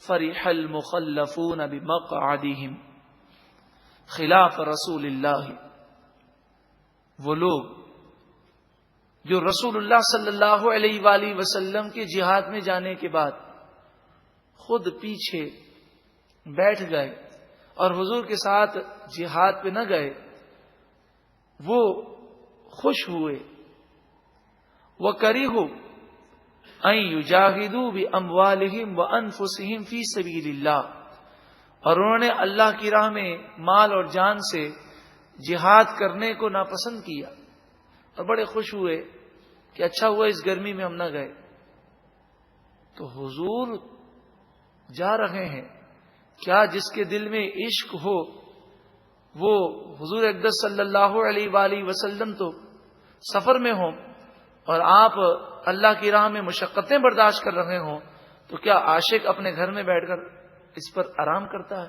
فرح المخلفون بمقعدهم خلاف رسول اللہ. وہ لوگ جو رسول اللہ صلی اللہ علیہ وآلہ وسلم کے جہاد میں جانے کے بعد خود پیچھے بیٹھ گئے اور حضور کے ساتھ جہاد پہ نہ گئے، وہ خوش ہوئے. وَكَرِهُوا أَن يُجَاهِدُوا بِأَمْوَالِهِمْ وَأَنفُسِهِمْ فِي سَبِيلِ اللَّهِ، اور انہوں نے اللہ کی راہ میں مال اور جان سے جہاد کرنے کو ناپسند کیا اور بڑے خوش ہوئے کہ اچھا ہوا اس گرمی میں ہم نہ گئے. تو حضور جا رہے ہیں، کیا جس کے دل میں عشق ہو وہ حضور اقدس صلی اللہ علیہ وآلہ وسلم تو سفر میں ہوں اور آپ اللہ کی راہ میں مشقتیں برداشت کر رہے ہوں، تو کیا عاشق اپنے گھر میں بیٹھ کر اس پر آرام کرتا ہے؟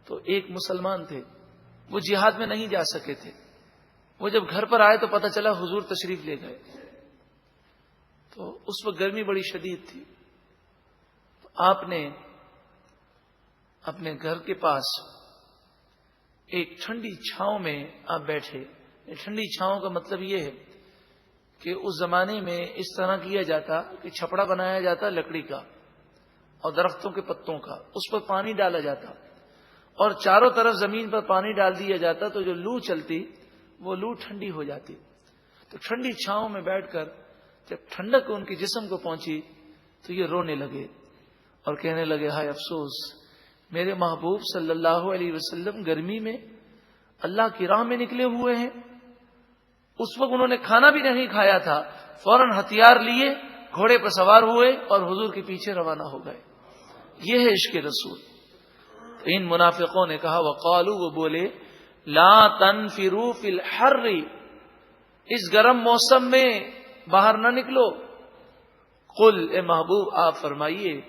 تو ایک مسلمان تھے، وہ جہاد میں نہیں جا سکے تھے. وہ جب گھر پر آئے تو پتہ چلا حضور تشریف لے گئے. تو اس وقت گرمی بڑی شدید تھی. تو آپ نے اپنے گھر کے پاس ایک ٹھنڈی چھاؤں میں آپ بیٹھے. ٹھنڈی چھاؤں کا مطلب یہ ہے کہ اس زمانے میں اس طرح کیا جاتا کہ چھپڑا بنایا جاتا لکڑی کا اور درختوں کے پتوں کا، اس پر پانی ڈالا جاتا اور چاروں طرف زمین پر پانی ڈال دیا جاتا، تو جو لو چلتی وہ لو ٹھنڈی ہو جاتی. تو ٹھنڈی چھاؤں میں بیٹھ کر جب ٹھنڈک ان کے جسم کو پہنچی تو یہ رونے لگے اور کہنے لگے ہائے افسوس، میرے محبوب صلی اللہ علیہ وسلم گرمی میں اللہ کی راہ میں نکلے ہوئے ہیں. اس وقت انہوں نے کھانا بھی نہیں کھایا تھا، فوراً ہتھیار لیے گھوڑے پر سوار ہوئے اور حضور کے پیچھے روانہ ہو گئے. یہ ہے عشق رسول. تو ان منافقوں نے کہا وقالوا، وہ بولے لا تنفروا فی الحر، اس گرم موسم میں باہر نہ نکلو. قل، اے محبوب آپ فرمائیے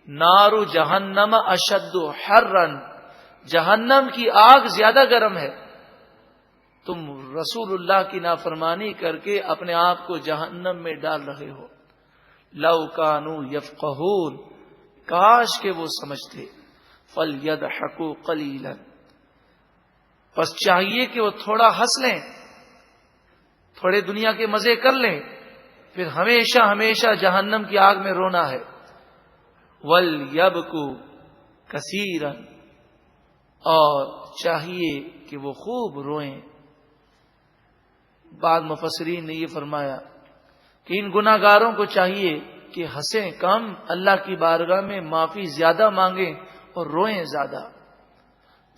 نار جہنم اشد حرا، جہنم کی آگ زیادہ گرم ہے. تم رسول اللہ کی نافرمانی کر کے اپنے آپ کو جہنم میں ڈال رہے ہو. لو کانوا یفقہون، کاش کہ وہ سمجھتے. فلیضحکوا قلیلا، بس چاہیے کہ وہ تھوڑا ہنس لیں، تھوڑے دنیا کے مزے کر لیں، پھر ہمیشہ ہمیشہ جہنم کی آگ میں رونا ہے. وَلْيَبْكُوا كَثِيرًا، اور چاہیے کہ وہ خوب روئیں. بعض مفسرین نے یہ فرمایا کہ ان گناہ گاروں کو چاہیے کہ ہنسیں کم، اللہ کی بارگاہ میں معافی زیادہ مانگیں اور روئیں زیادہ.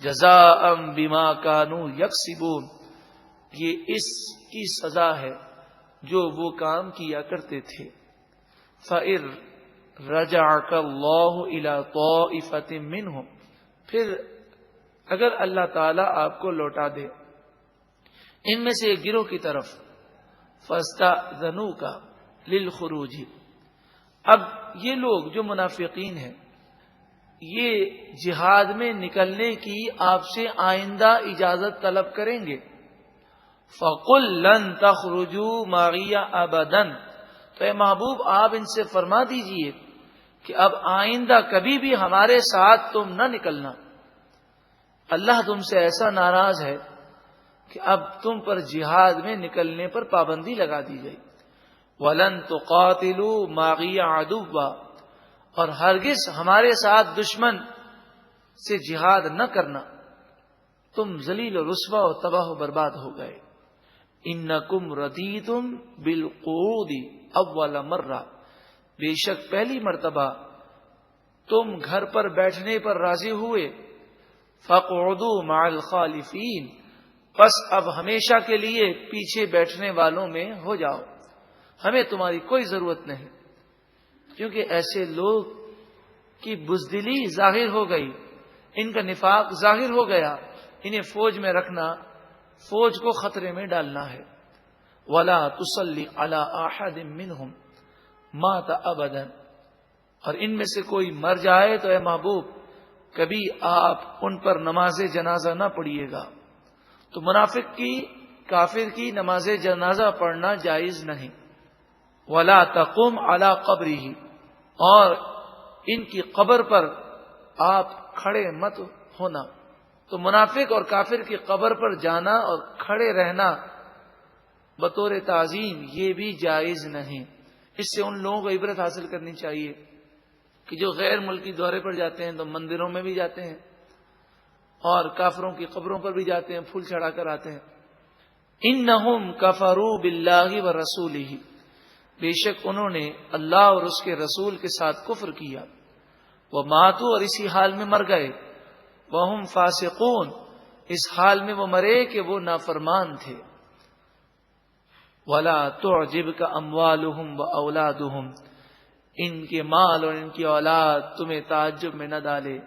جزاء بما كانوا يكسبون، یہ اس کی سزا ہے جو وہ کام کیا کرتے تھے. فَإِذْ رَجَعَكَ اللَّهُ إِلَىٰ طَائِفَةٍ مِّنْهُمْ، پھر اگر اللہ تعالی آپ کو لوٹا دے ان میں سے ایک گروہ کی طرف، فَاسْتَأْذَنُوكَ لِلْخُرُوجِ، اب یہ لوگ جو منافقین ہیں یہ جہاد میں نکلنے کی آپ سے آئندہ اجازت طلب کریں گے. فَقُلْ لَن تَخْرُجُوا مَعِيَ أَبَدًا، تو اے محبوب آپ ان سے فرما دیجئے کہ اب آئندہ کبھی بھی ہمارے ساتھ تم نہ نکلنا. اللہ تم سے ایسا ناراض ہے کہ اب تم پر جہاد میں نکلنے پر پابندی لگا دی گئی. وَلَن تُقَاتِلُوا مَعِيَ عَدُوًّا، اور ہرگز ہمارے ساتھ دشمن سے جہاد نہ کرنا، تم ذلیل و رسوا و تباہ و برباد ہو گئے. انکم رضیتم بالقعود اول مرہ، بے شک پہلی مرتبہ تم گھر پر بیٹھنے پر راضی ہوئے. فاقعدوا مع الخالفین، پس اب ہمیشہ کے لیے پیچھے بیٹھنے والوں میں ہو جاؤ، ہمیں تمہاری کوئی ضرورت نہیں. کیونکہ ایسے لوگ کی بزدلی ظاہر ہو گئی، ان کا نفاق ظاہر ہو گیا، انہیں فوج میں رکھنا فوج کو خطرے میں ڈالنا ہے. وَلَا تُصَلِّ عَلَىٰ أَحَدٍ مِّنْهُمْ مَاتَ أَبَدًا، اور ان میں سے کوئی مر جائے تو اے محبوب کبھی آپ ان پر نماز جنازہ نہ پڑھیے گا. تو منافق کی، کافر کی نماز جنازہ پڑھنا جائز نہیں. وَلَا تَقُمْ عَلَىٰ قَبْرِهِ، اور ان کی قبر پر آپ کھڑے مت ہونا۔ تو منافق اور کافر کی قبر پر جانا اور کھڑے رہنا بطور تعظیم یہ بھی جائز نہیں۔ اس سے ان لوگوں کو عبرت حاصل کرنی چاہیے کہ جو غیر ملکی دورے پر جاتے ہیں تو مندروں میں بھی جاتے ہیں اور کافروں کی قبروں پر بھی جاتے ہیں، پھول چڑھا کر آتے ہیں۔ انہم کفروا باللہ ورسولہ، بے شک انہوں نے اللہ اور اس کے رسول کے ساتھ کفر کیا، وہ ماتوا اور اسی حال میں مر گئے، وہم فاسقون اس حال میں وہ مرے کہ وہ نافرمان تھے۔ ولا تعجبک اموالہم واولادہم، ان کے مال اور ان کی اولاد تمہیں تعجب میں نہ ڈالے۔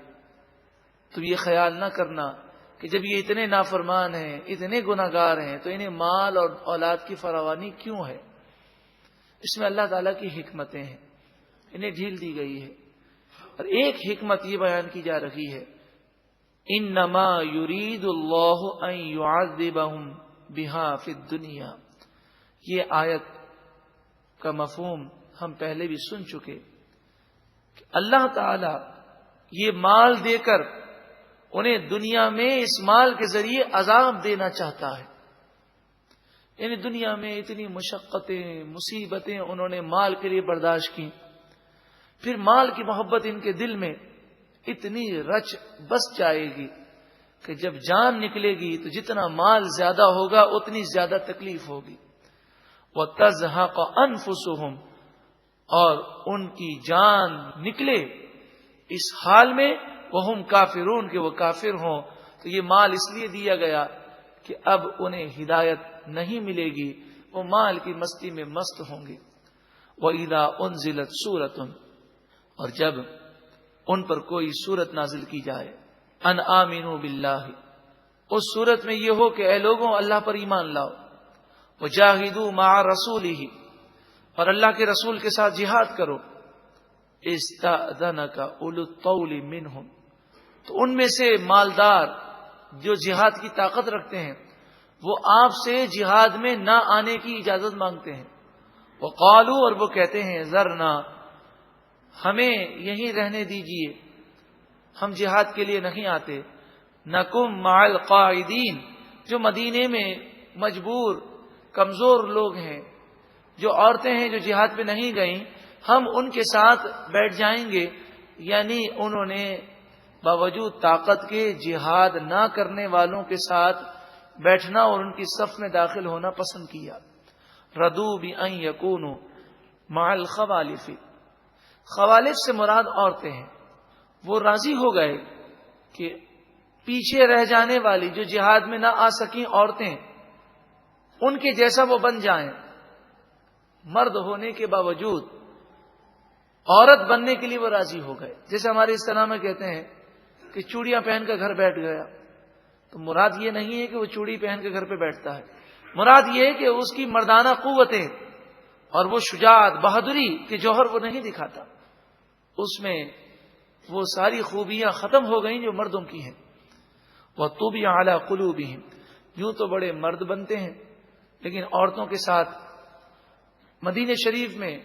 تو یہ خیال نہ کرنا کہ جب یہ اتنے نافرمان ہیں، اتنے گناہگار ہیں، تو انہیں مال اور اولاد کی فراوانی کیوں ہے؟ اس میں اللہ تعالیٰ کی حکمتیں ہیں، انہیں ڈھیل دی گئی ہے۔ اور ایک حکمت یہ بیان کی جا رہی ہے، انما یرید اللہ ان یعذبہم بہا فی الدنیا۔ یہ آیت کا مفہوم ہم پہلے بھی سن چکے کہ اللہ تعالیٰ یہ مال دے کر انہیں دنیا میں اس مال کے ذریعے عذاب دینا چاہتا ہے۔ یعنی دنیا میں اتنی مشقتیں، مصیبتیں انہوں نے مال کے لیے برداشت کی، پھر مال کی محبت ان کے دل میں اتنی رچ بس جائے گی کہ جب جان نکلے گی تو جتنا مال زیادہ ہوگا اتنی زیادہ تکلیف ہوگی۔ وَتَزْهَقَ أَنفُسُهُمْ، اور ان کی جان نکلے اس حال میں وَهُمْ كَافِرُونَ کہ وہ کافر ہوں۔ تو یہ مال اس لیے دیا گیا کہ اب انہیں ہدایت نہیں ملے گی، وہ مال کی مستی میں مست ہوں گے۔ وَإِذَا أُنزِلَتْ سُورَةٌ، اور جب ان پر کوئی سورت نازل کی جائے، ان آمنوا باللہ، اس سورت میں یہ ہو کہ اے لوگوں اللہ پر ایمان لاؤ، وجاہدوا مع رسولہ، اور اللہ کے رسول کے ساتھ جہاد کرو، استأذنک اولو الطول منہم، تو ان میں سے مالدار جو جہاد کی طاقت رکھتے ہیں وہ آپ سے جہاد میں نہ آنے کی اجازت مانگتے ہیں۔ وقالوا، اور وہ کہتے ہیں ذرنا، ہمیں یہیں رہنے دیجئے، ہم جہاد کے لیے نہیں آتے۔ نکم مع القاعدین، جو مدینے میں مجبور کمزور لوگ ہیں، جو عورتیں ہیں جو جہاد پہ نہیں گئیں، ہم ان کے ساتھ بیٹھ جائیں گے۔ یعنی انہوں نے باوجود طاقت کے جہاد نہ کرنے والوں کے ساتھ بیٹھنا اور ان کی صف میں داخل ہونا پسند کیا۔ ردو بأن یکونوا مع الخوالف، خوالف سے مراد عورتیں ہیں، وہ راضی ہو گئے کہ پیچھے رہ جانے والی جو جہاد میں نہ آ سکیں عورتیں، ان کے جیسا وہ بن جائیں، مرد ہونے کے باوجود عورت بننے کے لیے وہ راضی ہو گئے۔ جیسے ہمارے اصطلاح میں کہتے ہیں کہ چوڑیاں پہن کر گھر بیٹھ گیا، تو مراد یہ نہیں ہے کہ وہ چوڑی پہن کے گھر پہ بیٹھتا ہے، مراد یہ ہے کہ اس کی مردانہ قوتیں اور وہ شجاعت بہادری کے جوہر وہ نہیں دکھاتا، اس میں وہ ساری خوبیاں ختم ہو گئیں جو مردوں کی ہیں۔ وَطُبِعَ عَلَى قُلُوبِهِمْ، یوں تو بڑے مرد بنتے ہیں لیکن عورتوں کے ساتھ مدینہ شریف میں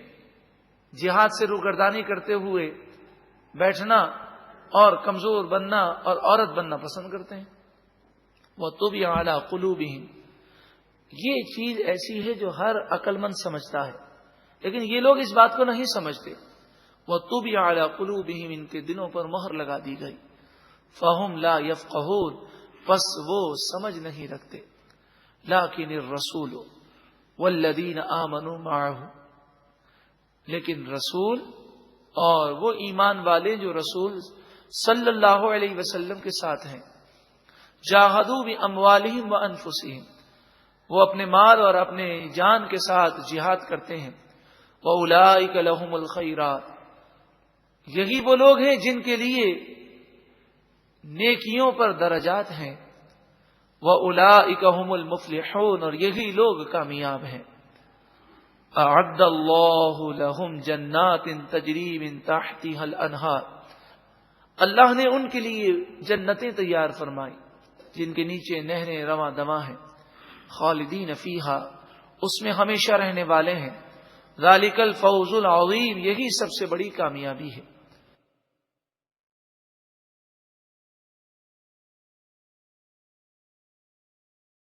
جہاد سے روگردانی کرتے ہوئے بیٹھنا اور کمزور بننا اور عورت بننا پسند کرتے ہیں۔ وَطُبِعَ عَلَى قُلُوبِهِمْ، یہ چیز ایسی ہے جو ہر عقل مند سمجھتا ہے، لیکن یہ لوگ اس بات کو نہیں سمجھتے۔ وَطُبِعَ عَلَى قُلُوبِهِمْ، ان کے دلوں پر مہر لگا دی گئی۔ فَهُمْ لَا يَفْقَهُونَ، پس وہ سمجھ نہیں رکھتے۔ لَكِنِ الرَّسُولُ وَالَّذِينَ آمَنُوا مَعَهُ، لیکن رسول اور وہ ایمان والے جو رسول صلی اللہ علیہ وسلم کے ساتھ ہیں، جاہدوا بِأَمْوَالِهِمْ وَأَنفُسِهِمْ، وہ اپنے مال اور اپنے جان کے ساتھ جہاد کرتے ہیں۔ وَأُولَئِكَ لَهُمُ الْخَيْرَاتُ، یہی وہ لوگ ہیں جن کے لیے نیکیوں پر درجات ہیں۔ وَأُولَئِكَ هُمُ الْمُفْلِحُونَ، اور یہی لوگ کامیاب ہیں۔ أَعَدَّ اللَّهُ لَهُمْ جَنَّاتٍ تَجْرِي مِن تَحْتِهَا الْأَنْهَارُ، اللہ نے ان کے لیے جنتیں تیار فرمائی جن کے نیچے نہریں رواں دواں ہیں۔ خالدین فیہا، اس میں ہمیشہ رہنے والے ہیں۔ ذالک الفوز العظیم، یہی سب سے بڑی کامیابی ہے۔